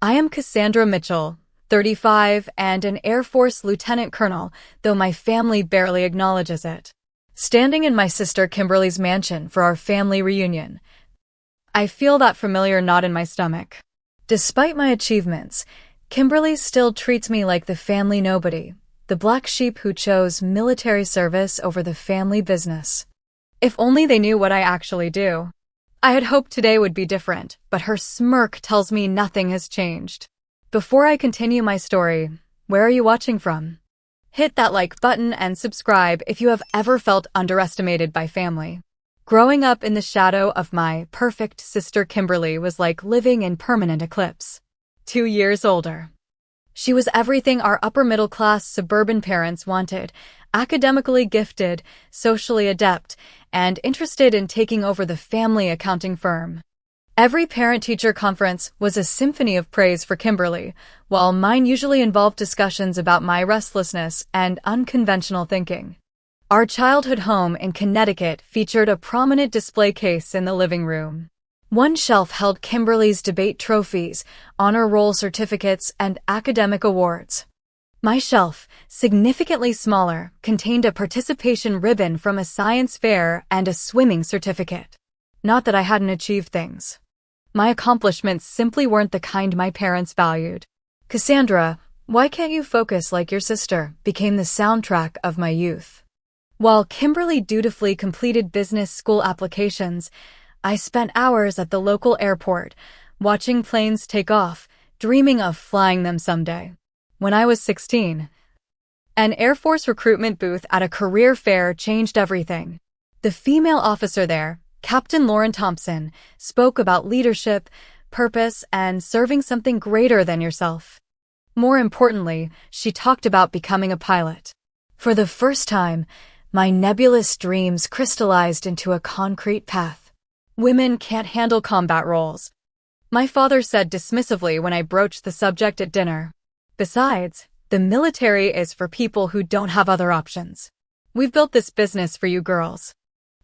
I am Cassandra Mitchell, 35, and an Air Force lieutenant colonel, though my family barely acknowledges it. Standing in my sister Kimberly's mansion for our family reunion, I feel that familiar knot in my stomach. Despite my achievements, Kimberly still treats me like the family nobody, the black sheep who chose military service over the family business. If only they knew what I actually do. I had hoped today would be different, but her smirk tells me nothing has changed. Before I continue my story, where are you watching from? Hit that like button and subscribe if you have ever felt underestimated by family. Growing up in the shadow of my perfect sister Kimberly was like living in permanent eclipse. 2 years older. She was everything our upper-middle-class suburban parents wanted, academically gifted, socially adept, and interested in taking over the family accounting firm. Every parent-teacher conference was a symphony of praise for Kimberly, while mine usually involved discussions about my restlessness and unconventional thinking. Our childhood home in Connecticut featured a prominent display case in the living room. One shelf held Kimberly's debate trophies, honor roll certificates, and academic awards. My shelf, significantly smaller, contained a participation ribbon from a science fair and a swimming certificate. Not that I hadn't achieved things. My accomplishments simply weren't the kind my parents valued. Cassandra, why can't you focus like your sister, became the soundtrack of my youth. While Kimberly dutifully completed business school applications, I spent hours at the local airport, watching planes take off, dreaming of flying them someday. When I was 16, an Air Force recruitment booth at a career fair changed everything. The female officer there, Captain Lauren Thompson, spoke about leadership, purpose, and serving something greater than yourself. More importantly, she talked about becoming a pilot. For the first time, my nebulous dreams crystallized into a concrete path. Women can't handle combat roles, my father said dismissively when I broached the subject at dinner. Besides, the military is for people who don't have other options. We've built this business for you girls.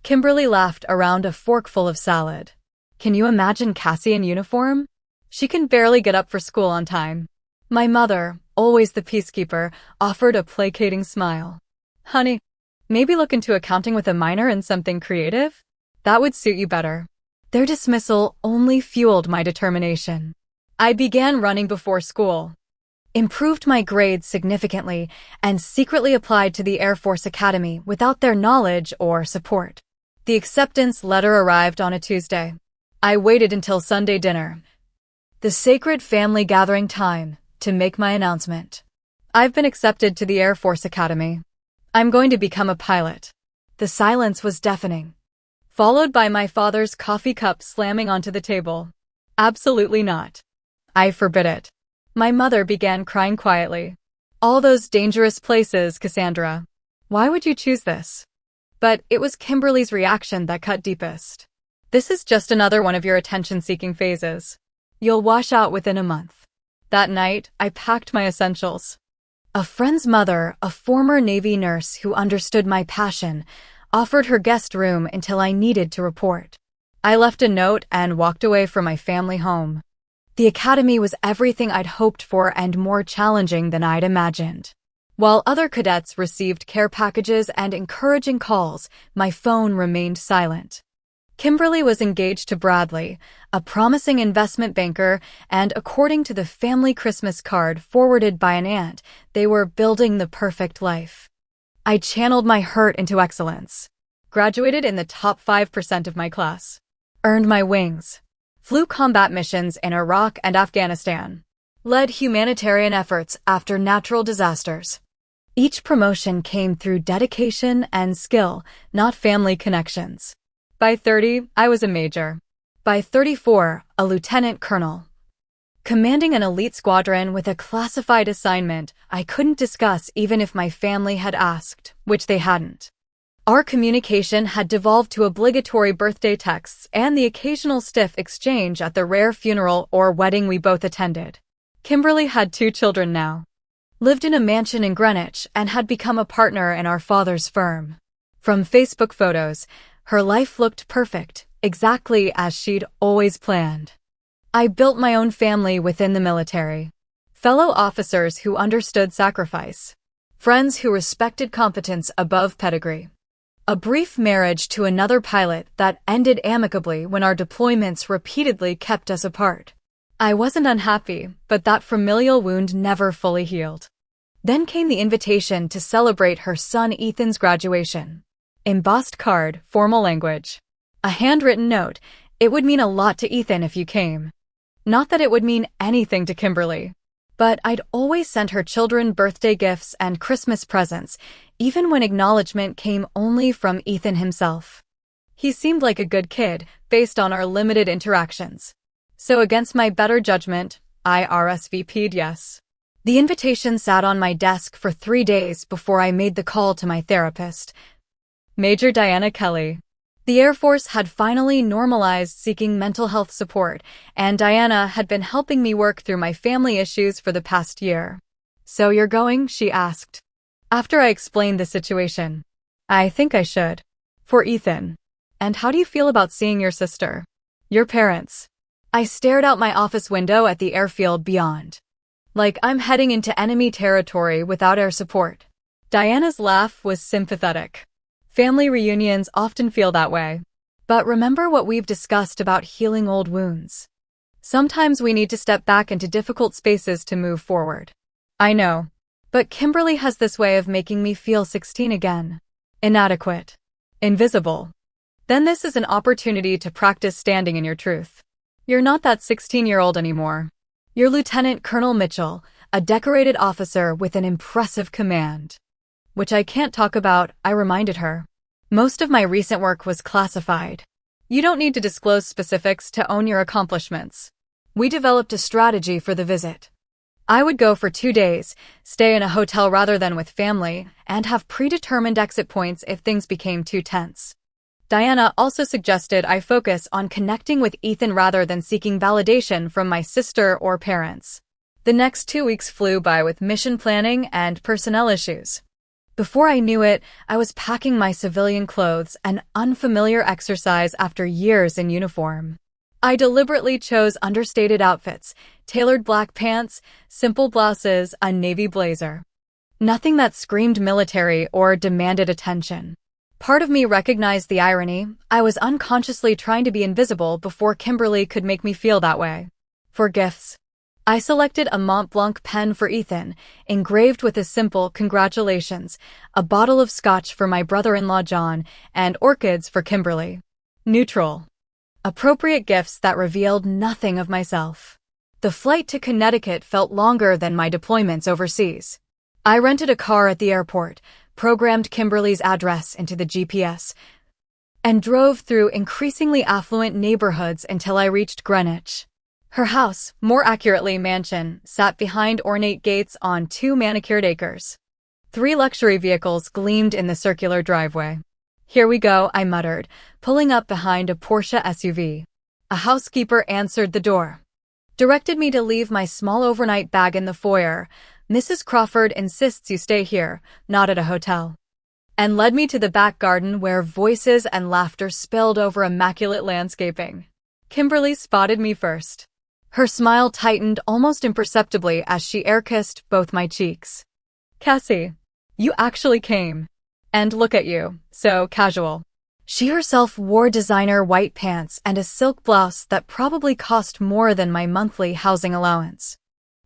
Kimberly laughed around a forkful of salad. Can you imagine Cassie in uniform? She can barely get up for school on time. My mother, always the peacekeeper, offered a placating smile. Honey, maybe look into accounting with a minor in something creative? That would suit you better. Their dismissal only fueled my determination. I began running before school, improved my grades significantly, and secretly applied to the Air Force Academy without their knowledge or support. The acceptance letter arrived on a Tuesday. I waited until Sunday dinner, the sacred family gathering time, to make my announcement. I've been accepted to the Air Force Academy. I'm going to become a pilot. The silence was deafening, followed by my father's coffee cup slamming onto the table. Absolutely not. I forbid it. My mother began crying quietly. All those dangerous places, Cassandra. Why would you choose this? But it was Kimberly's reaction that cut deepest. This is just another one of your attention-seeking phases. You'll wash out within a month. That night, I packed my essentials. A friend's mother, a former Navy nurse who understood my passion, offered her guest room until I needed to report. I left a note and walked away from my family home. The academy was everything I'd hoped for and more challenging than I'd imagined. While other cadets received care packages and encouraging calls, my phone remained silent. Kimberly was engaged to Bradley, a promising investment banker, and according to the family Christmas card forwarded by an aunt, they were building the perfect life. I channeled my hurt into excellence, graduated in the top 5% of my class, earned my wings, flew combat missions in Iraq and Afghanistan, led humanitarian efforts after natural disasters. Each promotion came through dedication and skill, not family connections. By 30, I was a major. By 34, a lieutenant colonel, commanding an elite squadron with a classified assignment I couldn't discuss even if my family had asked, which they hadn't. Our communication had devolved to obligatory birthday texts and the occasional stiff exchange at the rare funeral or wedding we both attended. Kimberly had 2 children now, lived in a mansion in Greenwich, and had become a partner in our father's firm. From Facebook photos, her life looked perfect, exactly as she'd always planned. I built my own family within the military. Fellow officers who understood sacrifice. Friends who respected competence above pedigree. A brief marriage to another pilot that ended amicably when our deployments repeatedly kept us apart. I wasn't unhappy, but that familial wound never fully healed. Then came the invitation to celebrate her son Ethan's graduation. Embossed card, formal language. A handwritten note. It would mean a lot to Ethan if you came. Not that it would mean anything to Kimberly. But I'd always sent her children birthday gifts and Christmas presents, even when acknowledgement came only from Ethan himself. He seemed like a good kid, based on our limited interactions. So against my better judgment, I RSVP'd yes. The invitation sat on my desk for 3 days before I made the call to my therapist. Major Diana Kelly. The Air Force had finally normalized seeking mental health support, and Diana had been helping me work through my family issues for the past year. So you're going? She asked. After I explained the situation. I think I should. For Ethan. And how do you feel about seeing your sister? Your parents? I stared out my office window at the airfield beyond. Like I'm heading into enemy territory without air support. Diana's laugh was sympathetic. Family reunions often feel that way. But remember what we've discussed about healing old wounds. Sometimes we need to step back into difficult spaces to move forward. I know. But Kimberly has this way of making me feel 16 again. Inadequate. Invisible. Then this is an opportunity to practice standing in your truth. You're not that 16-year-old anymore. You're Lieutenant Colonel Mitchell, a decorated officer with an impressive command. Which I can't talk about, I reminded her. Most of my recent work was classified. You don't need to disclose specifics to own your accomplishments. We developed a strategy for the visit. I would go for 2 days, stay in a hotel rather than with family, and have predetermined exit points if things became too tense. Diana also suggested I focus on connecting with Ethan rather than seeking validation from my sister or parents. The next 2 weeks flew by with mission planning and personnel issues. Before I knew it, I was packing my civilian clothes, an unfamiliar exercise after years in uniform. I deliberately chose understated outfits, tailored black pants, simple blouses, a navy blazer. Nothing that screamed military or demanded attention. Part of me recognized the irony. I was unconsciously trying to be invisible before Kimberly could make me feel that way. For gifts, I selected a Mont Blanc pen for Ethan, engraved with a simple congratulations, a bottle of scotch for my brother-in-law John, and orchids for Kimberly. Neutral. Appropriate gifts that revealed nothing of myself. The flight to Connecticut felt longer than my deployments overseas. I rented a car at the airport, programmed Kimberly's address into the GPS, and drove through increasingly affluent neighborhoods until I reached Greenwich. Her house, more accurately mansion, sat behind ornate gates on 2 manicured acres. 3 luxury vehicles gleamed in the circular driveway. Here we go, I muttered, pulling up behind a Porsche SUV. A housekeeper answered the door. Directed me to leave my small overnight bag in the foyer. Mrs. Crawford insists you stay here, not at a hotel. And led me to the back garden where voices and laughter spilled over immaculate landscaping. Kimberly spotted me first. Her smile tightened almost imperceptibly as she air-kissed both my cheeks. Cassie, you actually came. And look at you, so casual. She herself wore designer white pants and a silk blouse that probably cost more than my monthly housing allowance.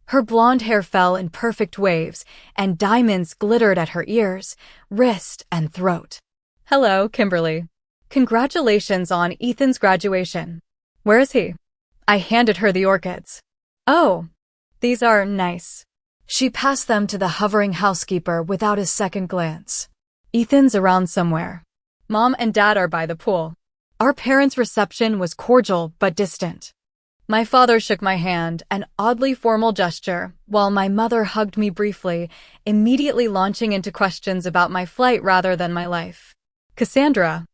Her blonde hair fell in perfect waves, and diamonds glittered at her ears, wrist, and throat. Hello, Kimberly. Congratulations on Ethan's graduation. Where is he? I handed her the orchids. Oh, these are nice. She passed them to the hovering housekeeper without a second glance. Ethan's around somewhere. Mom and Dad are by the pool. Our parents' reception was cordial but distant. My father shook my hand, an oddly formal gesture, while my mother hugged me briefly, immediately launching into questions about my flight rather than my life. Cassandra.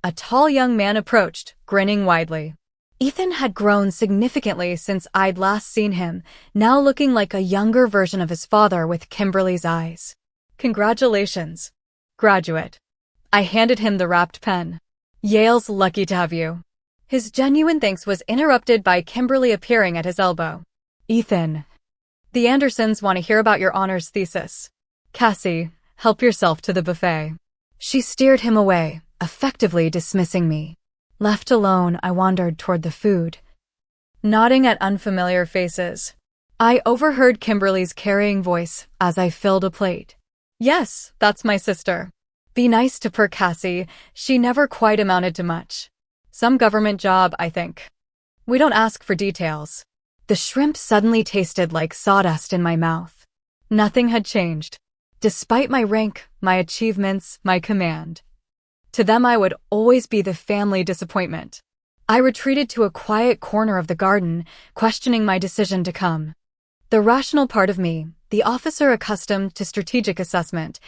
A tall young man approached, grinning widely. Ethan had grown significantly since I'd last seen him, now looking like a younger version of his father with Kimberly's eyes. Congratulations, graduate. I handed him the wrapped pen. Yale's lucky to have you. His genuine thanks was interrupted by Kimberly appearing at his elbow. Ethan, the Andersons want to hear about your honors thesis. Cassie, help yourself to the buffet. She steered him away, effectively dismissing me. Left alone, I wandered toward the food, nodding at unfamiliar faces. I overheard Kimberly's carrying voice as I filled a plate. Yes, that's my sister. Be nice to poor Cassie, she never quite amounted to much. Some government job, I think. We don't ask for details. The shrimp suddenly tasted like sawdust in my mouth. Nothing had changed. Despite my rank, my achievements, my command. To them I would always be the family disappointment. I retreated to a quiet corner of the garden, questioning my decision to come. The rational part of me, the officer accustomed to strategic assessment,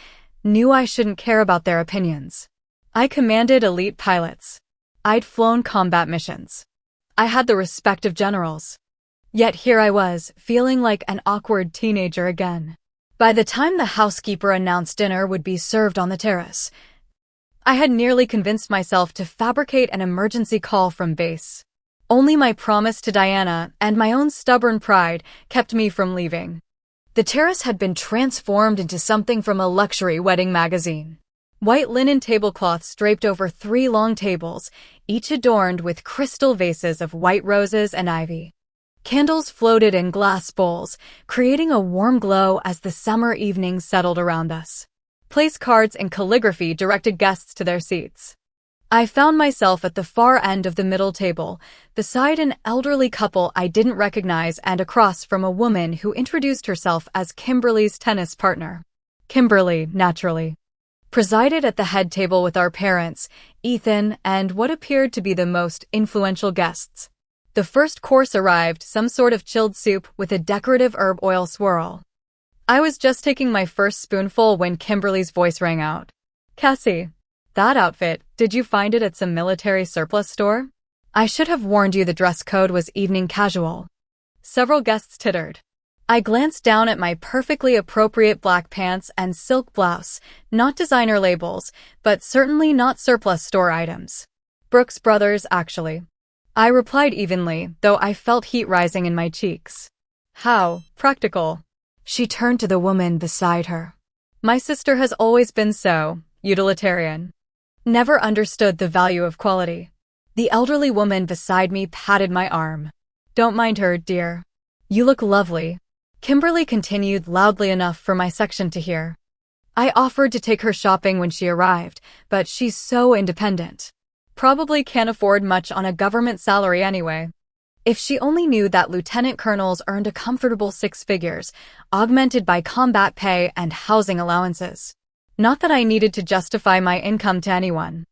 knew I shouldn't care about their opinions. I commanded elite pilots. I'd flown combat missions. I had the respect of generals. Yet here I was, feeling like an awkward teenager again. By the time the housekeeper announced dinner would be served on the terrace, I had nearly convinced myself to fabricate an emergency call from base. Only my promise to Diana and my own stubborn pride kept me from leaving. The terrace had been transformed into something from a luxury wedding magazine. White linen tablecloths draped over 3 long tables, each adorned with crystal vases of white roses and ivy. Candles floated in glass bowls, creating a warm glow as the summer evening settled around us. Place cards and calligraphy directed guests to their seats. I found myself at the far end of the middle table, beside an elderly couple I didn't recognize and across from a woman who introduced herself as Kimberly's tennis partner. Kimberly, naturally, presided at the head table with our parents, Ethan, and what appeared to be the most influential guests. The first course arrived, some sort of chilled soup with a decorative herb oil swirl. I was just taking my first spoonful when Kimberly's voice rang out. Cassie, that outfit, did you find it at some military surplus store? I should have warned you the dress code was evening casual. Several guests tittered. I glanced down at my perfectly appropriate black pants and silk blouse, not designer labels, but certainly not surplus store items. Brooks Brothers, actually. I replied evenly, though I felt heat rising in my cheeks. How practical. She turned to the woman beside her. My sister has always been so utilitarian. Never understood the value of quality. The elderly woman beside me patted my arm. Don't mind her, dear. You look lovely. Kimberly continued loudly enough for my section to hear. I offered to take her shopping when she arrived, but she's so independent. Probably can't afford much on a government salary anyway. If she only knew that lieutenant colonels earned a comfortable 6 figures, augmented by combat pay and housing allowances. Not that I needed to justify my income to anyone.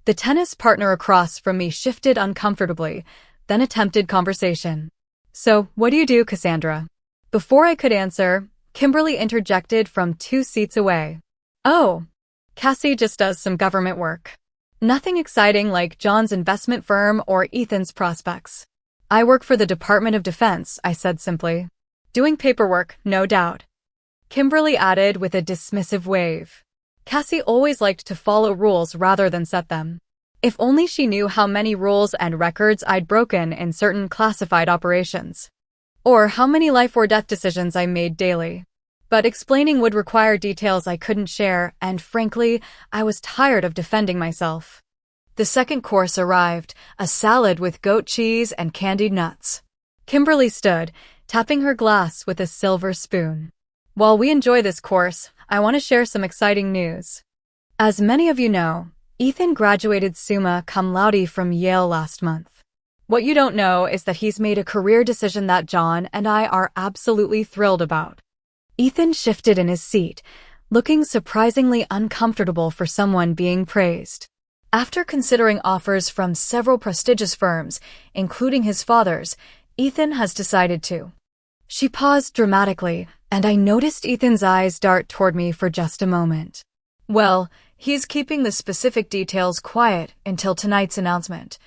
The tennis partner across from me shifted uncomfortably, then attempted conversation. So, what do you do, Cassandra? Before I could answer, Kimberly interjected from 2 seats away. Oh, Cassie just does some government work. Nothing exciting like John's investment firm or Ethan's prospects. I work for the Department of Defense, I said simply. Doing paperwork, no doubt. Kimberly added with a dismissive wave. Cassie always liked to follow rules rather than set them. If only she knew how many rules and records I'd broken in certain classified operations. Or how many life or death decisions I made daily. But explaining would require details I couldn't share, and frankly, I was tired of defending myself. The second course arrived, a salad with goat cheese and candied nuts. Kimberly stood, tapping her glass with a silver spoon. While we enjoy this course, I want to share some exciting news. As many of you know, Ethan graduated summa cum laude from Yale last month. What you don't know is that he's made a career decision that John and I are absolutely thrilled about. Ethan shifted in his seat, looking surprisingly uncomfortable for someone being praised. After considering offers from several prestigious firms, including his father's, Ethan has decided to. She paused dramatically, and I noticed Ethan's eyes dart toward me for just a moment. Well, he's keeping the specific details quiet until tonight's announcement.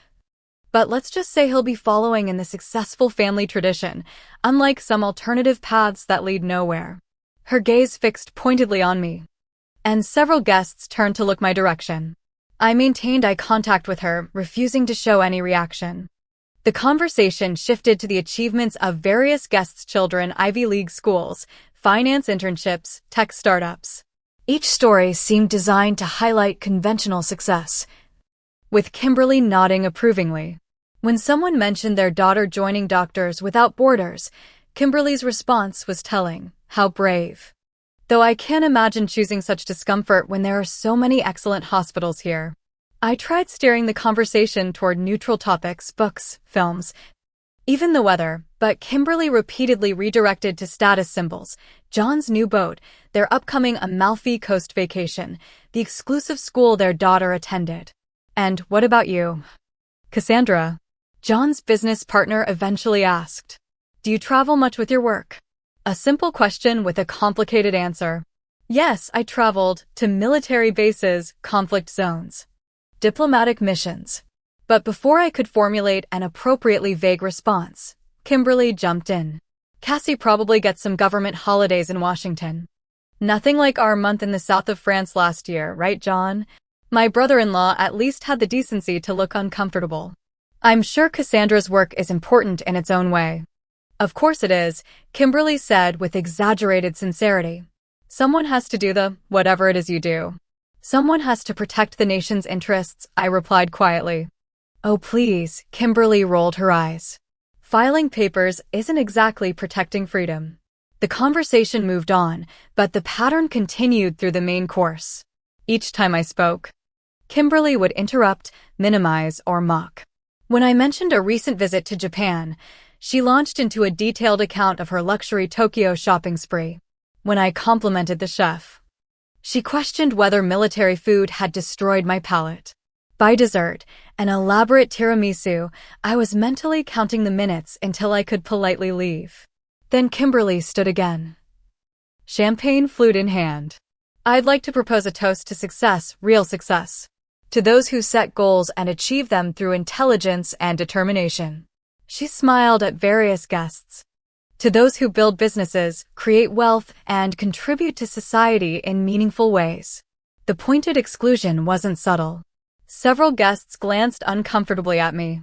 But let's just say he'll be following in the successful family tradition, unlike some alternative paths that lead nowhere. Her gaze fixed pointedly on me, and several guests turned to look my direction. I maintained eye contact with her, refusing to show any reaction. The conversation shifted to the achievements of various guests' children, Ivy League schools, finance internships, tech startups. Each story seemed designed to highlight conventional success, with Kimberly nodding approvingly. When someone mentioned their daughter joining Doctors Without Borders, Kimberly's response was telling. How brave. Though I can't imagine choosing such discomfort when there are so many excellent hospitals here. I tried steering the conversation toward neutral topics, books, films, even the weather, but Kimberly repeatedly redirected to status symbols, John's new boat, their upcoming Amalfi Coast vacation, the exclusive school their daughter attended. And what about you? Cassandra, John's business partner eventually asked. Do you travel much with your work? A simple question with a complicated answer. Yes, I traveled to military bases, conflict zones, diplomatic missions. But before I could formulate an appropriately vague response, Kimberly jumped in. Cassie probably gets some government holidays in Washington. Nothing like our month in the south of France last year, right, John? My brother-in-law at least had the decency to look uncomfortable. I'm sure Cassandra's work is important in its own way. Of course it is, Kimberly said with exaggerated sincerity. Someone has to do whatever it is you do. Someone has to protect the nation's interests, I replied quietly. Oh please, Kimberly rolled her eyes. Filing papers isn't exactly protecting freedom. The conversation moved on, but the pattern continued through the main course. Each time I spoke, Kimberly would interrupt, minimize, or mock. When I mentioned a recent visit to Japan, she launched into a detailed account of her luxury Tokyo shopping spree. When I complimented the chef, she questioned whether military food had destroyed my palate. By dessert, an elaborate tiramisu, I was mentally counting the minutes until I could politely leave. Then Kimberly stood again, champagne flute in hand. I'd like to propose a toast to success, real success. To those who set goals and achieve them through intelligence and determination. She smiled at various guests. To those who build businesses, create wealth, and contribute to society in meaningful ways. The pointed exclusion wasn't subtle. Several guests glanced uncomfortably at me.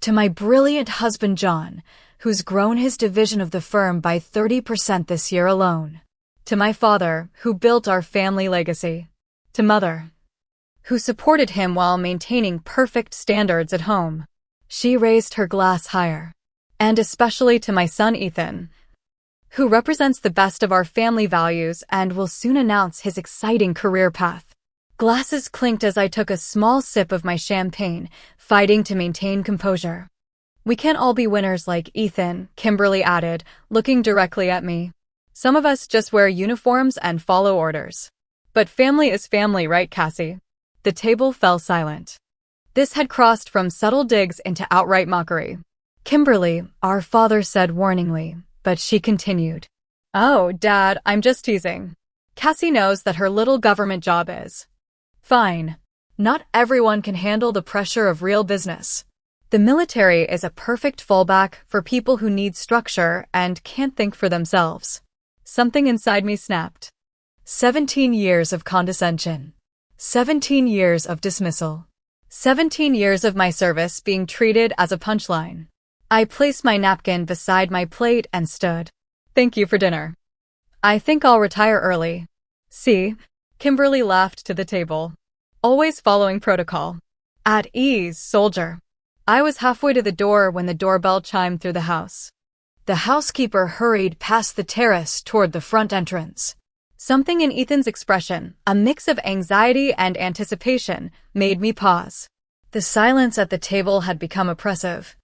To my brilliant husband John, who's grown his division of the firm by 30% this year alone. To my father, who built our family legacy. To Mother, who supported him while maintaining perfect standards at home. She raised her glass higher. And especially to my son Ethan, who represents the best of our family values and will soon announce his exciting career path. Glasses clinked as I took a small sip of my champagne, fighting to maintain composure. We can't all be winners like Ethan, Kimberly added, looking directly at me. Some of us just wear uniforms and follow orders. But family is family, right, Cassie? The table fell silent. This had crossed from subtle digs into outright mockery. Kimberly, our father said warningly, but she continued. Oh, Dad, I'm just teasing. Cassie knows that her little government job is fine. Not everyone can handle the pressure of real business. The military is a perfect fallback for people who need structure and can't think for themselves. Something inside me snapped. 17 years of condescension. 17 years of dismissal. 17 years of my service being treated as a punchline. I placed my napkin beside my plate and stood. Thank you for dinner. I think I'll retire early. See? Kimberly laughed to the table. Always following protocol. At ease, soldier. I was halfway to the door when the doorbell chimed through the house. The housekeeper hurried past the terrace toward the front entrance. Something in Ethan's expression, a mix of anxiety and anticipation, made me pause. The silence at the table had become oppressive.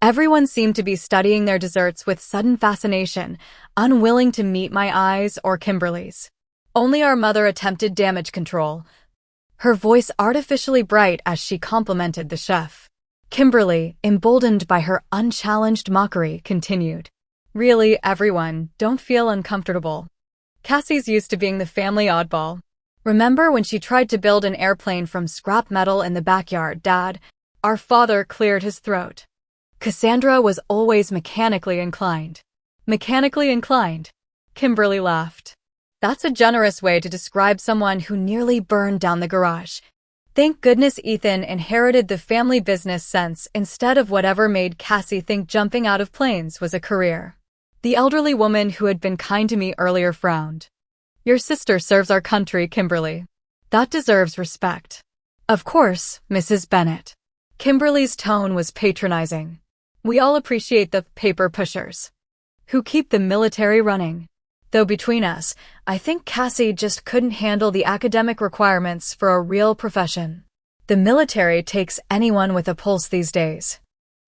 Everyone seemed to be studying their desserts with sudden fascination, unwilling to meet my eyes or Kimberly's. Only our mother attempted damage control, her voice artificially bright as she complimented the chef. Kimberly, emboldened by her unchallenged mockery, continued. Really, everyone, don't feel uncomfortable. Cassie's used to being the family oddball. Remember when she tried to build an airplane from scrap metal in the backyard, Dad? Our father cleared his throat. Cassandra was always mechanically inclined. Mechanically inclined? Kimberly laughed. That's a generous way to describe someone who nearly burned down the garage. Thank goodness Ethan inherited the family business sense instead of whatever made Cassie think jumping out of planes was a career. The elderly woman who had been kind to me earlier frowned. Your sister serves our country, Kimberly. That deserves respect. Of course, Mrs. Bennet. Kimberly's tone was patronizing. We all appreciate the paper pushers who keep the military running. Though between us, I think Cassie just couldn't handle the academic requirements for a real profession. The military takes anyone with a pulse these days.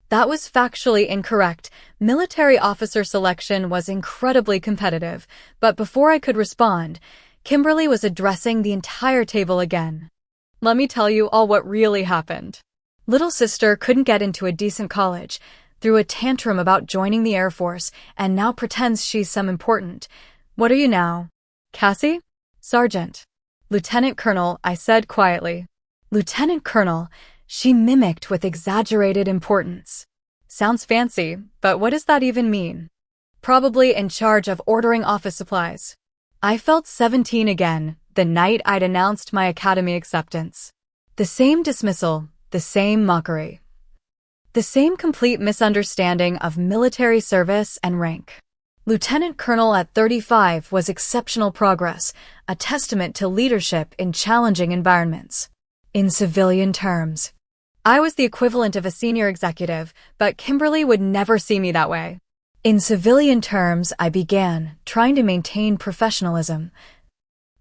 That was factually incorrect. Military officer selection was incredibly competitive, but before I could respond, Kimberly was addressing the entire table again. Let me tell you all what really happened. Little sister couldn't get into a decent college, threw a tantrum about joining the Air Force, and now pretends she's some important. What are you now? Cassie? Sergeant. Lieutenant Colonel, I said quietly. Lieutenant Colonel, she mimicked with exaggerated importance. Sounds fancy, but what does that even mean? Probably in charge of ordering office supplies. I felt 17 again, the night I'd announced my academy acceptance. The same dismissal, the same mockery. The same complete misunderstanding of military service and rank. Lieutenant Colonel at 35 was exceptional progress, a testament to leadership in challenging environments. In civilian terms, I was the equivalent of a senior executive, but Kimberly would never see me that way. In civilian terms, I began, trying to maintain professionalism.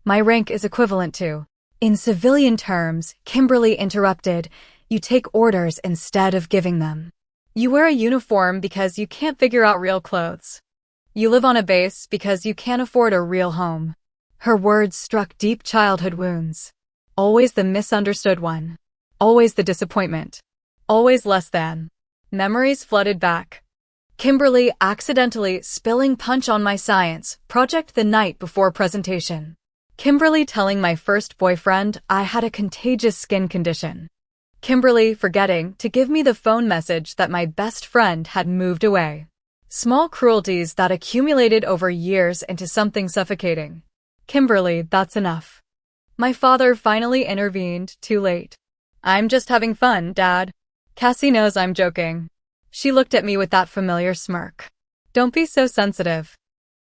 My rank is equivalent to. In civilian terms, Kimberly interrupted, you take orders instead of giving them. You wear a uniform because you can't figure out real clothes. You live on a base because you can't afford a real home. Her words struck deep childhood wounds. Always the misunderstood one. Always the disappointment. Always less than. Memories flooded back. Kimberly accidentally spilling punch on my science project the night before presentation. Kimberly telling my first boyfriend I had a contagious skin condition. Kimberly forgetting to give me the phone message that my best friend had moved away. Small cruelties that accumulated over years into something suffocating. Kimberly, that's enough. My father finally intervened, too late. I'm just having fun, Dad. Cassie knows I'm joking. She looked at me with that familiar smirk. Don't be so sensitive.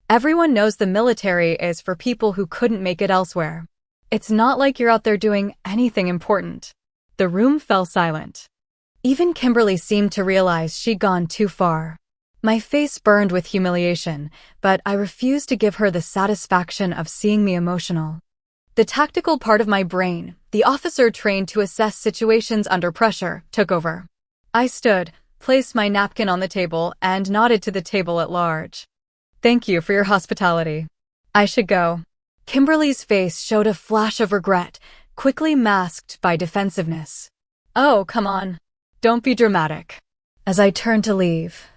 Everyone knows the military is for people who couldn't make it elsewhere. It's not like you're out there doing anything important. The room fell silent. Even Kimberly seemed to realize she'd gone too far. My face burned with humiliation, but I refused to give her the satisfaction of seeing me emotional. The tactical part of my brain, the officer trained to assess situations under pressure, took over. I stood, placed my napkin on the table, and nodded to the table at large. Thank you for your hospitality. I should go. Kimberly's face showed a flash of regret, quickly masked by defensiveness. Oh, come on. Don't be dramatic. As I turned to leave,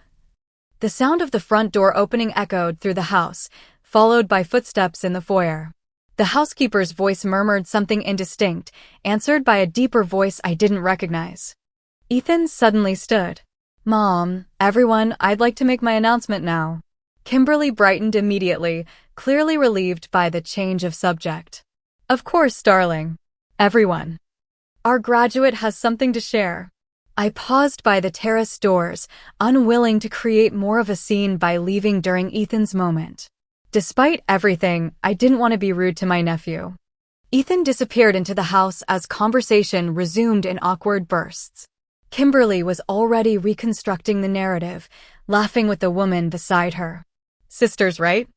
the sound of the front door opening echoed through the house, followed by footsteps in the foyer. The housekeeper's voice murmured something indistinct, answered by a deeper voice I didn't recognize. Ethan suddenly stood. Mom, everyone, I'd like to make my announcement now. Kimberly brightened immediately, clearly relieved by the change of subject. Of course, darling. Everyone. Our graduate has something to share. I paused by the terrace doors, unwilling to create more of a scene by leaving during Ethan's moment. Despite everything, I didn't want to be rude to my nephew. Ethan disappeared into the house as conversation resumed in awkward bursts. Kimberly was already reconstructing the narrative, laughing with the woman beside her. Sisters, right?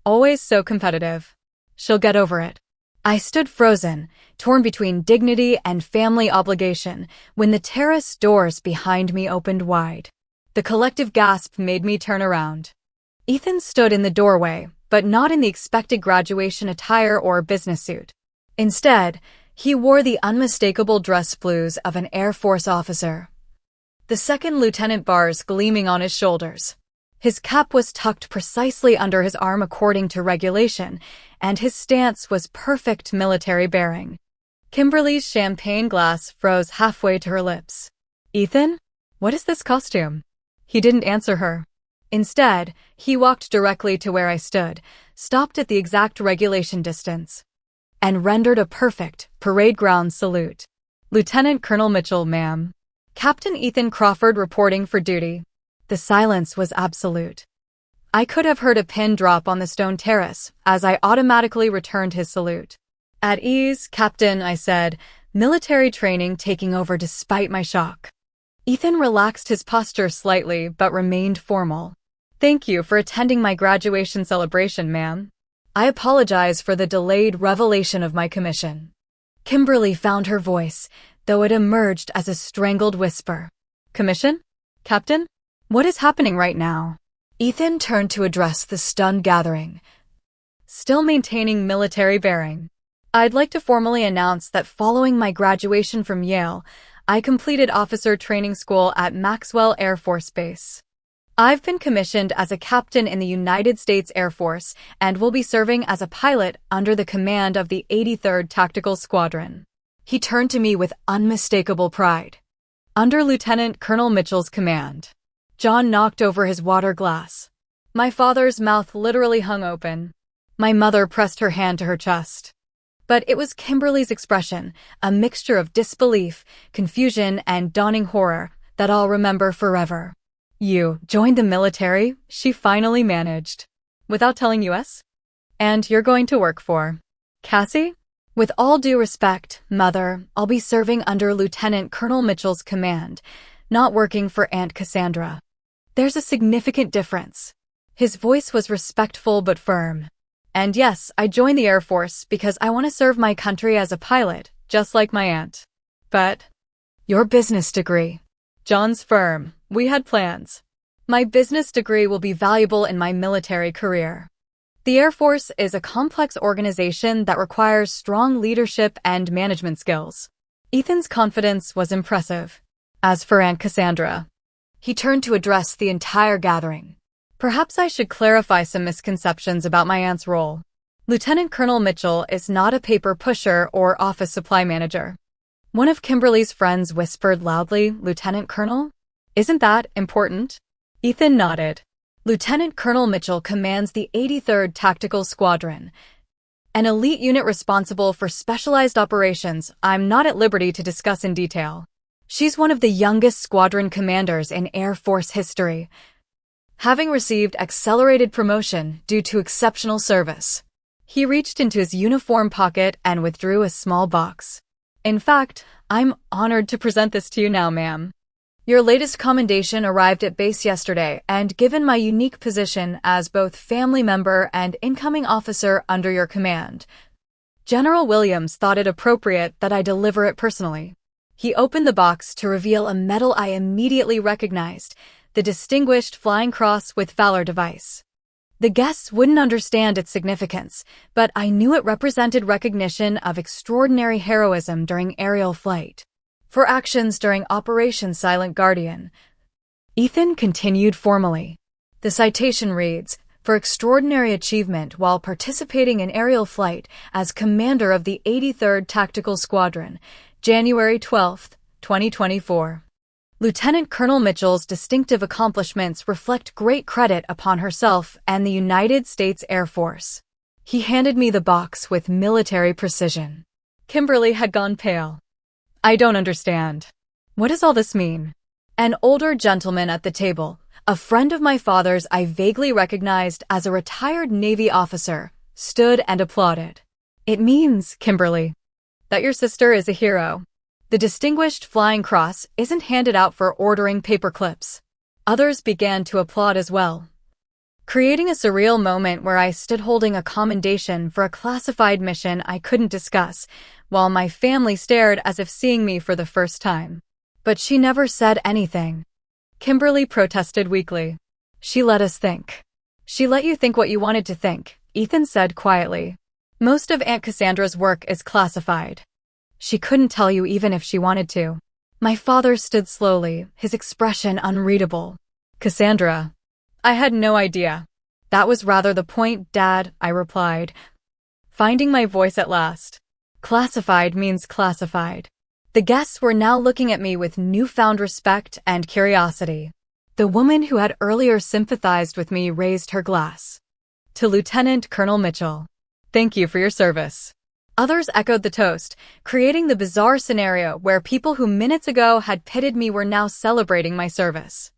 Always so competitive. She'll get over it. I stood frozen, torn between dignity and family obligation, when the terrace doors behind me opened wide. The collective gasp made me turn around. Ethan stood in the doorway, but not in the expected graduation attire or business suit. Instead, he wore the unmistakable dress blues of an Air Force officer. The second lieutenant bars gleaming on his shoulders. His cap was tucked precisely under his arm according to regulation, and his stance was perfect military bearing. Kimberly's champagne glass froze halfway to her lips. Ethan? What is this costume? He didn't answer her. Instead, he walked directly to where I stood, stopped at the exact regulation distance, and rendered a perfect parade ground salute. Lieutenant Colonel Mitchell, ma'am. Captain Ethan Crawford reporting for duty. The silence was absolute. I could have heard a pin drop on the stone terrace as I automatically returned his salute. At ease, Captain, I said, military training taking over despite my shock. Ethan relaxed his posture slightly but remained formal. Thank you for attending my graduation celebration, ma'am. I apologize for the delayed revelation of my commission. Kimberly found her voice, though it emerged as a strangled whisper. Commission? Captain? What is happening right now? Ethan turned to address the stunned gathering, still maintaining military bearing. I'd like to formally announce that following my graduation from Yale, I completed officer training school at Maxwell Air Force Base. I've been commissioned as a captain in the United States Air Force and will be serving as a pilot under the command of the 83rd Tactical Squadron. He turned to me with unmistakable pride. Under Lieutenant Colonel Mitchell's command. John knocked over his water glass. My father's mouth literally hung open. My mother pressed her hand to her chest. But it was Kimberly's expression, a mixture of disbelief, confusion, and dawning horror, that I'll remember forever. You joined the military, she finally managed. Without telling us? And you're going to work for Cassie? With all due respect, Mother, I'll be serving under Lieutenant Colonel Mitchell's command, not working for Aunt Cassandra. There's a significant difference. His voice was respectful but firm. And yes, I joined the Air Force because I want to serve my country as a pilot, just like my aunt. But your business degree. John's firm. We had plans. My business degree will be valuable in my military career. The Air Force is a complex organization that requires strong leadership and management skills. Ethan's confidence was impressive. As for Aunt Cassandra, he turned to address the entire gathering. Perhaps I should clarify some misconceptions about my aunt's role. Lieutenant Colonel Mitchell is not a paper pusher or office supply manager. One of Kimberly's friends whispered loudly, Lieutenant Colonel? Isn't that important? Ethan nodded. Lieutenant Colonel Mitchell commands the 83rd Tactical Squadron, an elite unit responsible for specialized operations I'm not at liberty to discuss in detail. She's one of the youngest squadron commanders in Air Force history, having received accelerated promotion due to exceptional service. He reached into his uniform pocket and withdrew a small box. In fact, I'm honored to present this to you now, ma'am. Your latest commendation arrived at base yesterday, and given my unique position as both family member and incoming officer under your command, General Williams thought it appropriate that I deliver it personally. He opened the box to reveal a medal I immediately recognized, the Distinguished Flying Cross with Valor device. The guests wouldn't understand its significance, but I knew it represented recognition of extraordinary heroism during aerial flight. For actions during Operation Silent Guardian. Ethan continued formally. The citation reads, for extraordinary achievement while participating in aerial flight as commander of the 83rd Tactical Squadron, January 12, 2024. Lieutenant Colonel Mitchell's distinctive accomplishments reflect great credit upon herself and the United States Air Force. He handed me the box with military precision. Kimberly had gone pale. I don't understand. What does all this mean? An older gentleman at the table, a friend of my father's I vaguely recognized as a retired Navy officer, stood and applauded. It means, Kimberly, that your sister is a hero. The Distinguished Flying Cross isn't handed out for ordering paper clips. Others began to applaud as well, creating a surreal moment where I stood holding a commendation for a classified mission I couldn't discuss, while my family stared as if seeing me for the first time. But she never said anything. Kimberly protested weakly. She let us think. She let you think what you wanted to think, Ethan said quietly. Most of Aunt Cassandra's work is classified. She couldn't tell you even if she wanted to. My father stood slowly, his expression unreadable. Cassandra. I had no idea. That was rather the point, Dad, I replied, finding my voice at last. Classified means classified. The guests were now looking at me with newfound respect and curiosity. The woman who had earlier sympathized with me raised her glass. To Lieutenant Colonel Mitchell. Thank you for your service. Others echoed the toast, creating the bizarre scenario where people who minutes ago had pitied me were now celebrating my service.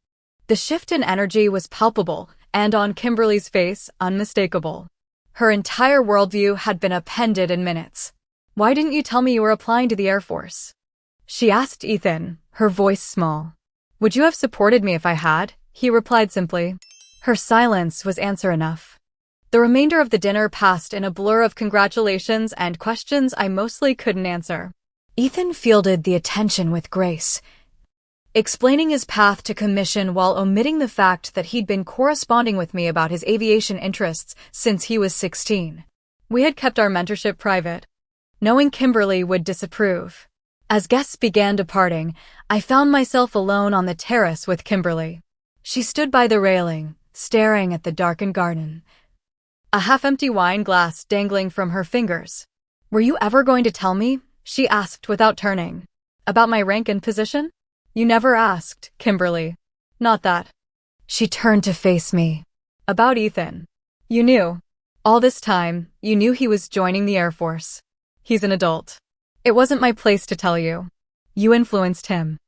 The shift in energy was palpable, and on Kimberly's face, unmistakable. Her entire worldview had been upended in minutes. "Why didn't you tell me you were applying to the Air Force?" she asked Ethan, her voice small. "Would you have supported me if I had?" he replied simply. Her silence was answer enough. The remainder of the dinner passed in a blur of congratulations and questions I mostly couldn't answer. Ethan fielded the attention with grace, explaining his path to commission while omitting the fact that he'd been corresponding with me about his aviation interests since he was 16. We had kept our mentorship private, knowing Kimberly would disapprove. As guests began departing, I found myself alone on the terrace with Kimberly. She stood by the railing, staring at the darkened garden, a half-empty wine glass dangling from her fingers. "Were you ever going to tell me?" she asked without turning. "About my rank and position?" "You never asked, Kimberly." "Not that." She turned to face me. "About Ethan. You knew. All this time, you knew he was joining the Air Force. He's an adult. It wasn't my place to tell you. You influenced him.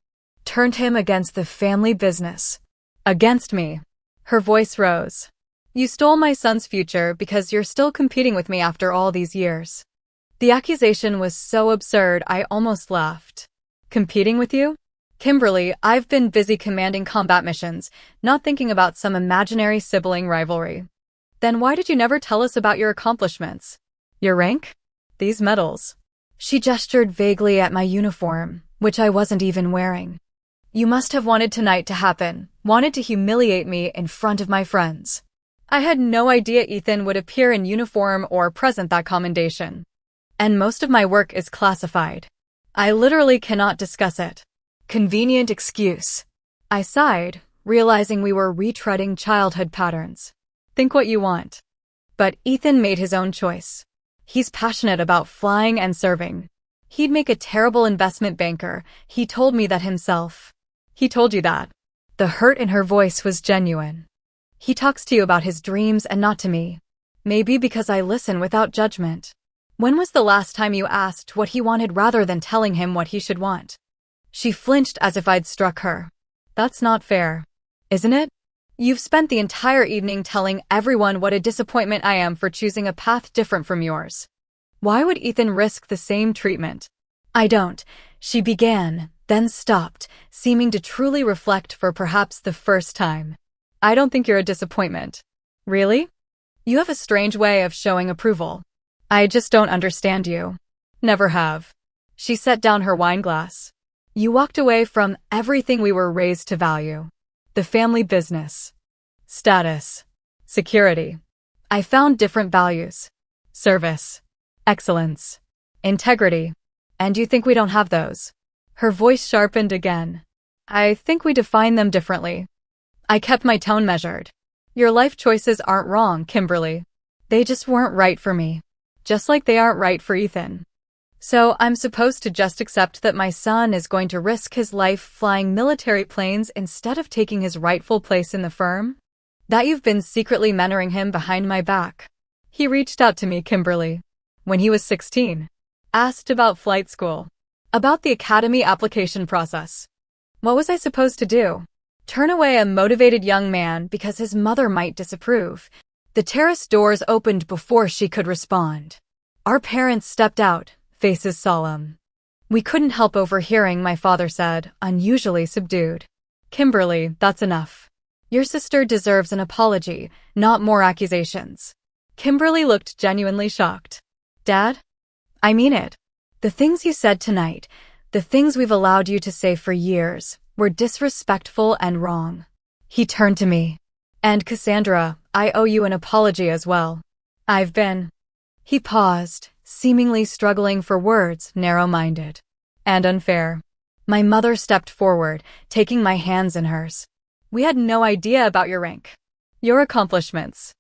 Turned him against the family business. Against me." Her voice rose. "You stole my son's future because you're still competing with me after all these years." The accusation was so absurd I almost laughed. "Competing with you? Kimberly, I've been busy commanding combat missions, not thinking about some imaginary sibling rivalry." "Then why did you never tell us about your accomplishments? Your rank? These medals?" She gestured vaguely at my uniform, which I wasn't even wearing. "You must have wanted tonight to happen, wanted to humiliate me in front of my friends." I had no idea Ethan would appear in uniform or present that commendation. "And most of my work is classified. I literally cannot discuss it." "Convenient excuse." I sighed, realizing we were retreading childhood patterns. "Think what you want." But Ethan made his own choice. He's passionate about flying and serving. He'd make a terrible investment banker. He told me that himself. "He told you that?" The hurt in her voice was genuine. "He talks to you about his dreams and not to me. Maybe because I listen without judgment." "When was the last time you asked what he wanted rather than telling him what he should want?" She flinched as if I'd struck her. "That's not fair, isn't it? You've spent the entire evening telling everyone what a disappointment I am for choosing a path different from yours. Why would Ethan risk the same treatment?" "I don't," she began, then stopped, seeming to truly reflect for perhaps the first time. "I don't think you're a disappointment." "Really? You have a strange way of showing approval. I just don't understand you. Never have." She set down her wine glass. "You walked away from everything we were raised to value. The family business. Status. Security. I found different values. Service. Excellence. Integrity. And you think we don't have those?" Her voice sharpened again. "I think we define them differently." I kept my tone measured. "Your life choices aren't wrong, Kimberly. They just weren't right for me. Just like they aren't right for Ethan. So I'm supposed to just accept that my son is going to risk his life flying military planes instead of taking his rightful place in the firm? That you've been secretly mentoring him behind my back." He reached out to me, Kimberly, when he was 16. Asked about flight school. About the academy application process. What was I supposed to do? Turn away a motivated young man because his mother might disapprove? The terrace doors opened before she could respond. Our parents stepped out, faces solemn. We couldn't help overhearing, my father said, unusually subdued. "Kimberly, that's enough. Your sister deserves an apology, not more accusations." Kimberly looked genuinely shocked. "Dad? I mean it. The things you said tonight, the things we've allowed you to say for years, were disrespectful and wrong." He turned to me. "And Cassandra, I owe you an apology as well. I've been..." He paused, seemingly struggling for words, narrow-minded. "And unfair." My mother stepped forward, taking my hands in hers. "We had no idea about your rank. Your accomplishments.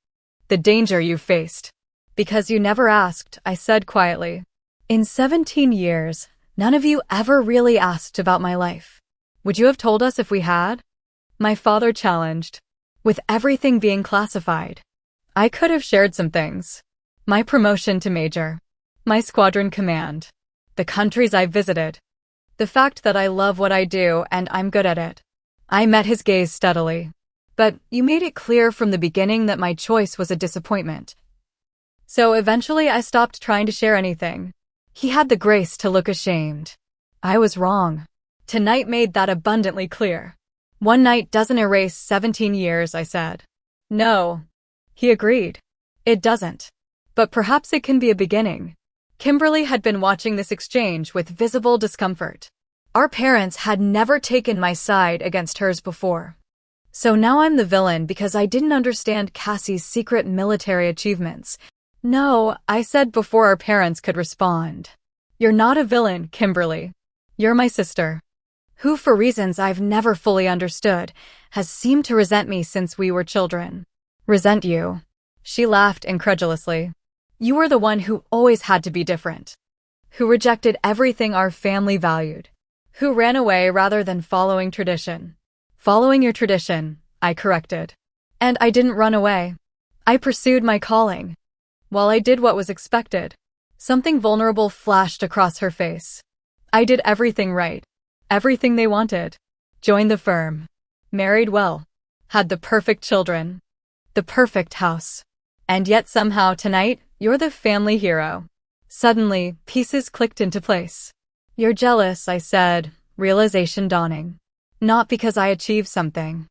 The danger you faced. Because you never asked," I said quietly. "In 17 years, none of you ever really asked about my life. Would you have told us if we had?" My father challenged. "With everything being classified, I could have shared some things. My promotion to major. My squadron command. The countries I've visited. The fact that I love what I do and I'm good at it. I met his gaze steadily. But you made it clear from the beginning that my choice was a disappointment. So eventually I stopped trying to share anything. He had the grace to look ashamed. I was wrong. Tonight made that abundantly clear. One night doesn't erase 17 years, I said. No. He agreed. It doesn't. But perhaps it can be a beginning. Kimberly had been watching this exchange with visible discomfort. Our parents had never taken my side against hers before. So now I'm the villain because I didn't understand Cassie's secret military achievements. No, I said before our parents could respond. You're not a villain, Kimberly. You're my sister, who, for reasons I've never fully understood, has seemed to resent me since we were children. Resent you? She laughed incredulously. You were the one who always had to be different. Who rejected everything our family valued. Who ran away rather than following tradition. Following your tradition, I corrected. And I didn't run away. I pursued my calling. While I did what was expected, something vulnerable flashed across her face. I did everything right. Everything they wanted. Joined the firm. Married well. Had the perfect children. The perfect house. And yet somehow tonight, you're the family hero. Suddenly, pieces clicked into place. You're jealous, I said, realization dawning. Not because I achieved something,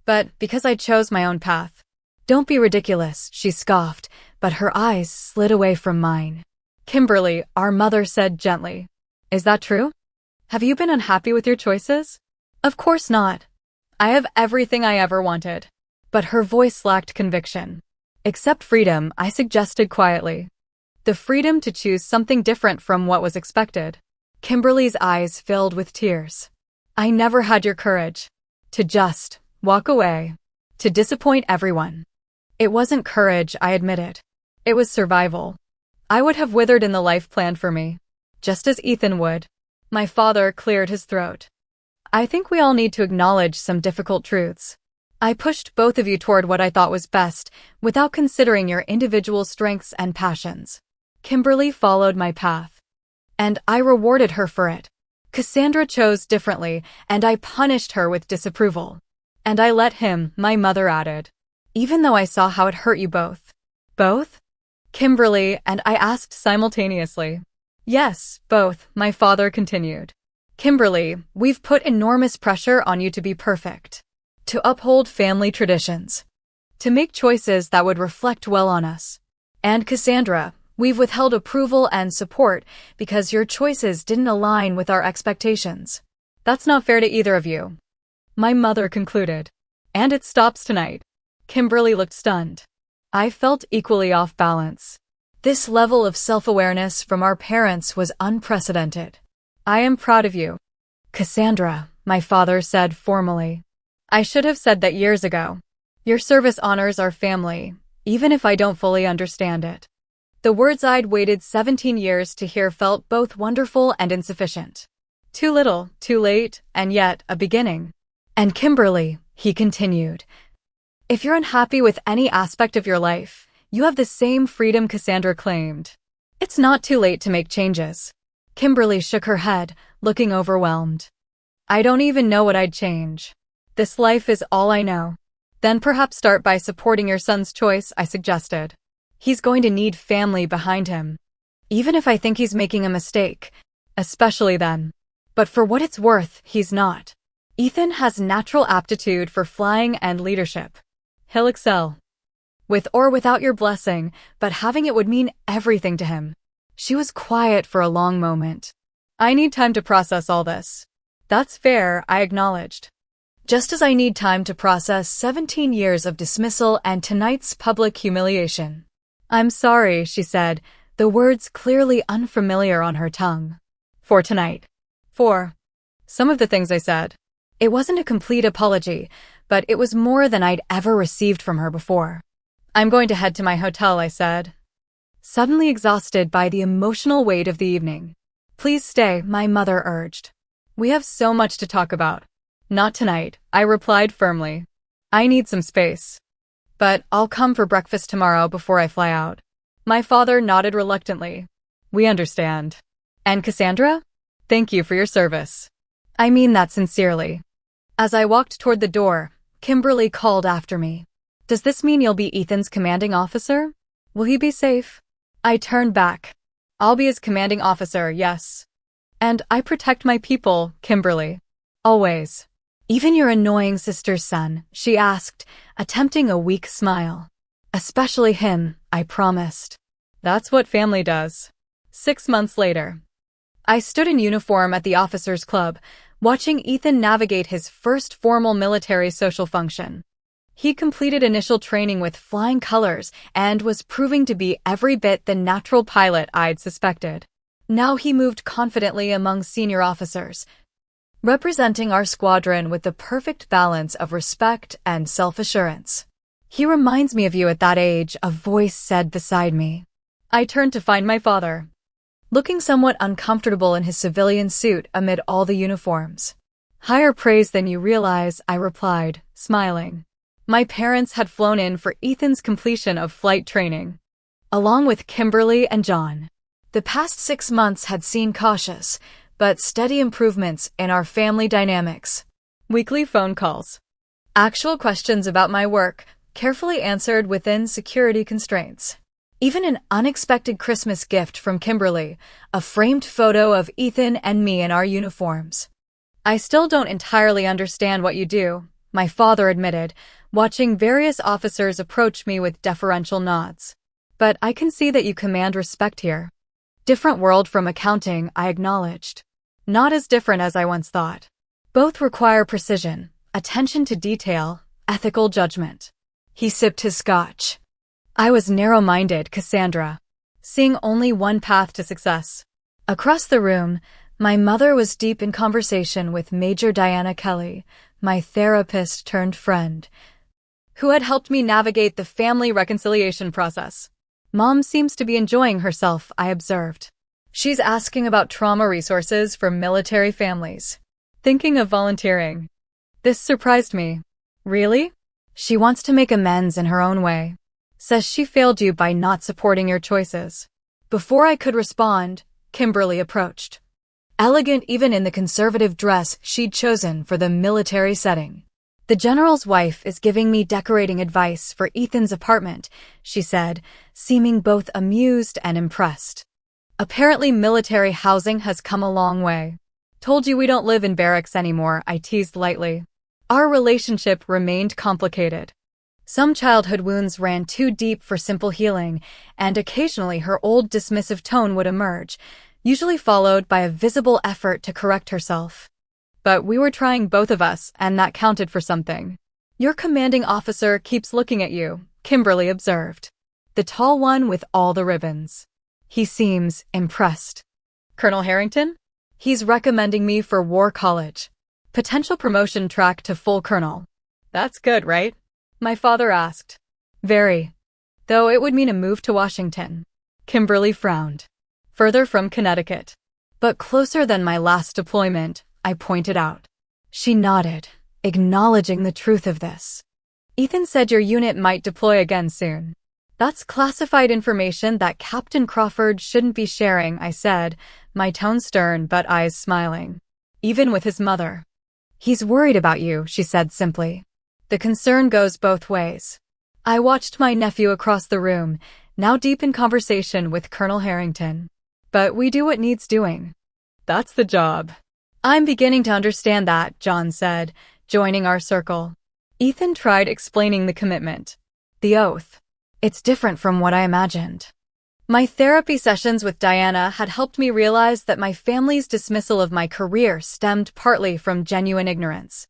but because I chose my own path. Don't be ridiculous, she scoffed, but her eyes slid away from mine. Kimberly, our mother said gently. Is that true? Have you been unhappy with your choices? Of course not. I have everything I ever wanted. But her voice lacked conviction. Except freedom, I suggested quietly. The freedom to choose something different from what was expected. Kimberly's eyes filled with tears. I never had your courage. To just walk away. To disappoint everyone. It wasn't courage, I admitted. It was survival. I would have withered in the life planned for me. Just as Ethan would. My father cleared his throat. I think we all need to acknowledge some difficult truths. I pushed both of you toward what I thought was best, without considering your individual strengths and passions. Kimberly followed my path. And I rewarded her for it. Cassandra chose differently, and I punished her with disapproval. And I let him, my mother added. Even though I saw how it hurt you both. Both? Kimberly and I asked simultaneously. Yes, both, my father continued. Kimberly, we've put enormous pressure on you to be perfect. To uphold family traditions. To make choices that would reflect well on us. And Cassandra, we've withheld approval and support because your choices didn't align with our expectations. That's not fair to either of you. My mother concluded. And it stops tonight. Kimberly looked stunned. I felt equally off balance. This level of self-awareness from our parents was unprecedented. I am proud of you. Cassandra, my father said formally. I should have said that years ago. Your service honors our family, even if I don't fully understand it. The words I'd waited 17 years to hear felt both wonderful and insufficient. Too little, too late, and yet a beginning. And Kimberly, he continued. If you're unhappy with any aspect of your life, you have the same freedom Cassandra claimed. It's not too late to make changes. Kimberly shook her head, looking overwhelmed. I don't even know what I'd change. This life is all I know. Then perhaps start by supporting your son's choice, I suggested. He's going to need family behind him. Even if I think he's making a mistake. Especially then. But for what it's worth, he's not. Ethan has natural aptitude for flying and leadership. He'll excel. With or without your blessing, but having it would mean everything to him. She was quiet for a long moment. I need time to process all this. That's fair, I acknowledged. Just as I need time to process 17 years of dismissal and tonight's public humiliation. I'm sorry, she said, the words clearly unfamiliar on her tongue. For tonight. For some of the things I said. It wasn't a complete apology, but it was more than I'd ever received from her before. I'm going to head to my hotel, I said. Suddenly exhausted by the emotional weight of the evening. Please stay, my mother urged. We have so much to talk about. Not tonight, I replied firmly. I need some space. But I'll come for breakfast tomorrow before I fly out. My father nodded reluctantly. We understand. And Cassandra? Thank you for your service. I mean that sincerely. As I walked toward the door, Kimberly called after me. Does this mean you'll be Ethan's commanding officer? Will he be safe? I turned back. I'll be his commanding officer, yes. And I protect my people, Kimberly. Always. Even your annoying sister's son, she asked, attempting a weak smile. Especially him, I promised. That's what family does. 6 months later. I stood in uniform at the officers' club, watching Ethan navigate his first formal military social function. He completed initial training with flying colors and was proving to be every bit the natural pilot I'd suspected. Now he moved confidently among senior officers, representing our squadron with the perfect balance of respect and self-assurance. He reminds me of you at that age, a voice said beside me. I turned to find my father, looking somewhat uncomfortable in his civilian suit amid all the uniforms. Higher praise than you realize, I replied, smiling. My parents had flown in for Ethan's completion of flight training, along with Kimberly and John. The past 6 months had seen cautious, but steady improvements in our family dynamics. Weekly phone calls. Actual questions about my work, carefully answered within security constraints. Even an unexpected Christmas gift from Kimberly, a framed photo of Ethan and me in our uniforms. I still don't entirely understand what you do, my father admitted, watching various officers approach me with deferential nods. But I can see that you command respect here. Different world from accounting, I acknowledged. Not as different as I once thought. Both require precision, attention to detail, ethical judgment. He sipped his scotch. I was narrow-minded, Cassandra, seeing only one path to success. Across the room, my mother was deep in conversation with Major Diana Kelly, my therapist-turned-friend, who had helped me navigate the family reconciliation process. Mom seems to be enjoying herself, I observed. She's asking about trauma resources for military families. Thinking of volunteering. This surprised me. Really? She wants to make amends in her own way. Says she failed you by not supporting your choices. Before I could respond, Kimberly approached. Elegant even in the conservative dress she'd chosen for the military setting. The general's wife is giving me decorating advice for Ethan's apartment, she said, seeming both amused and impressed. Apparently military housing has come a long way. Told you we don't live in barracks anymore, I teased lightly. Our relationship remained complicated. Some childhood wounds ran too deep for simple healing, and occasionally her old dismissive tone would emerge, usually followed by a visible effort to correct herself. But we were trying, both of us, and that counted for something. Your commanding officer keeps looking at you, Kimberly observed. The tall one with all the ribbons. He seems impressed. Colonel Harrington? He's recommending me for War College. Potential promotion track to full colonel. That's good, right? My father asked. Very. Though it would mean a move to Washington. Kimberly frowned. Further from Connecticut. But closer than my last deployment, I pointed out. She nodded, acknowledging the truth of this. Ethan said your unit might deploy again soon. That's classified information that Captain Crawford shouldn't be sharing, I said, my tone stern but eyes smiling. Even with his mother. He's worried about you, she said simply. The concern goes both ways. I watched my nephew across the room, now deep in conversation with Colonel Harrington. But we do what needs doing. That's the job. I'm beginning to understand that, John said, joining our circle. Ethan tried explaining the commitment. The oath. It's different from what I imagined. My therapy sessions with Diana had helped me realize that my family's dismissal of my career stemmed partly from genuine ignorance.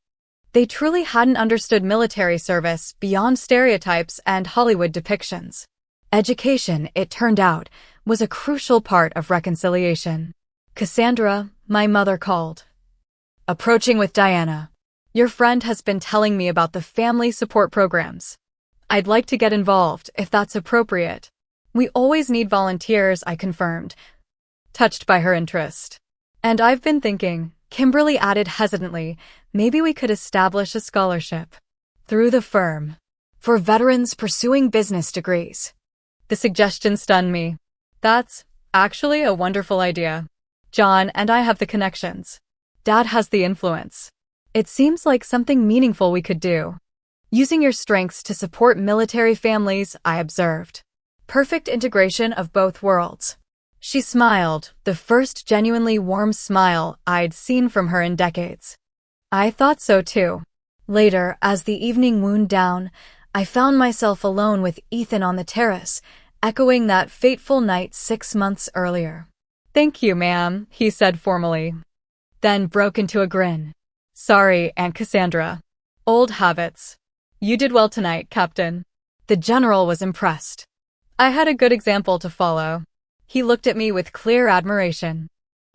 They truly hadn't understood military service beyond stereotypes and Hollywood depictions. Education, it turned out, was a crucial part of reconciliation. Cassandra, my mother called. Approaching with Diana. Your friend has been telling me about the family support programs. I'd like to get involved, if that's appropriate. We always need volunteers, I confirmed, touched by her interest. And I've been thinking, Kimberly added hesitantly, maybe we could establish a scholarship. Through the firm. For veterans pursuing business degrees. The suggestion stunned me. That's Actually, a wonderful idea. John and I have the connections. Dad has the influence. It seems like something meaningful we could do. Using your strengths to support military families, I observed. Perfect integration of both worlds. She smiled, the first genuinely warm smile I'd seen from her in decades. I thought so too. Later, as the evening wound down, I found myself alone with Ethan on the terrace, echoing that fateful night 6 months earlier. "Thank you, ma'am," he said formally. Then broke into a grin. "Sorry, Aunt Cassandra. Old habits. You did well tonight, Captain." The general was impressed. I had a good example to follow. He looked at me with clear admiration.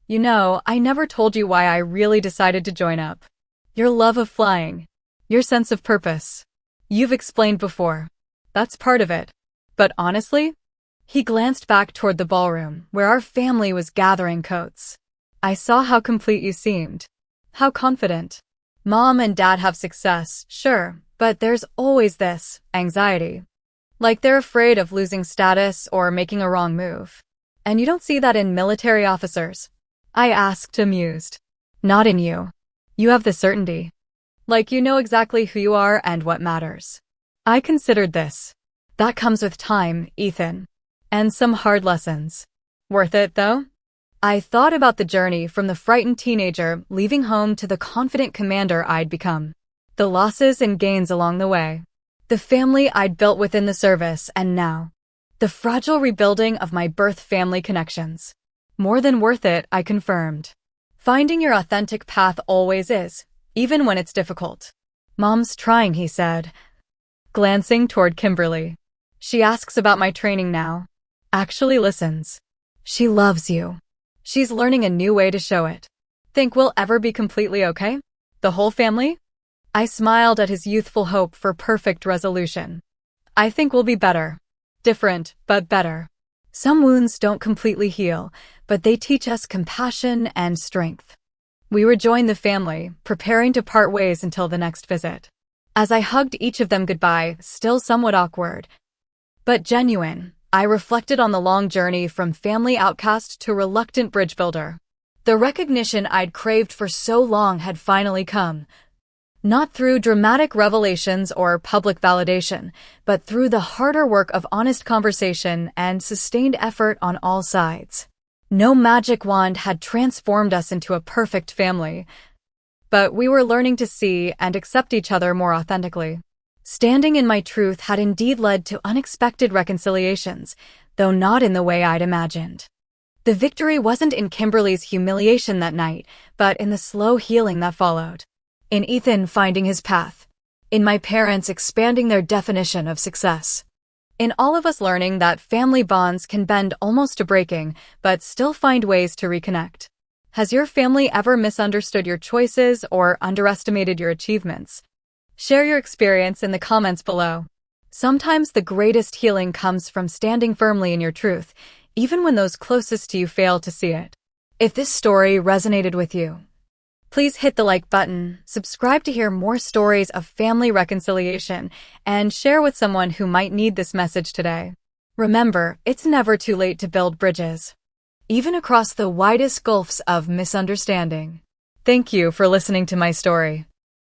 "You know, I never told you why I really decided to join up. Your love of flying. Your sense of purpose. You've explained before. That's part of it. But honestly," he glanced back toward the ballroom, where our family was gathering coats. "I saw how complete you seemed. How confident. Mom and Dad have success, sure, but there's always this anxiety. Like they're afraid of losing status or making a wrong move. And you don't see that in military officers?" I asked, amused. "Not in you. You have the certainty. Like you know exactly who you are and what matters." I considered this. That comes with time, Ethan. And some hard lessons. Worth it, though? I thought about the journey from the frightened teenager leaving home to the confident commander I'd become. The losses and gains along the way. The family I'd built within the service, and now, the fragile rebuilding of my birth family connections. More than worth it, I confirmed. Finding your authentic path always is, even when it's difficult. "Mom's trying," he said, glancing toward Kimberly. "She asks about my training now. Actually listens. She loves you. She's learning a new way to show it. Think we'll ever be completely okay? The whole family?" I smiled at his youthful hope for perfect resolution. "I think we'll be better. Different, but better. Some wounds don't completely heal, but they teach us compassion and strength." We rejoined the family, preparing to part ways until the next visit. As I hugged each of them goodbye, still somewhat awkward, but genuine, I reflected on the long journey from family outcast to reluctant bridge builder. The recognition I'd craved for so long had finally come. Not through dramatic revelations or public validation, but through the harder work of honest conversation and sustained effort on all sides. No magic wand had transformed us into a perfect family, but we were learning to see and accept each other more authentically. Standing in my truth had indeed led to unexpected reconciliations, though not in the way I'd imagined. The victory wasn't in Kimberly's humiliation that night, but in the slow healing that followed. In Ethan finding his path. In my parents expanding their definition of success. In all of us learning that family bonds can bend almost to breaking, but still find ways to reconnect. Has your family ever misunderstood your choices or underestimated your achievements? Share your experience in the comments below. Sometimes the greatest healing comes from standing firmly in your truth, even when those closest to you fail to see it. If this story resonated with you, please hit the like button, subscribe to hear more stories of family reconciliation, and share with someone who might need this message today. Remember, it's never too late to build bridges, even across the widest gulfs of misunderstanding. Thank you for listening to my story.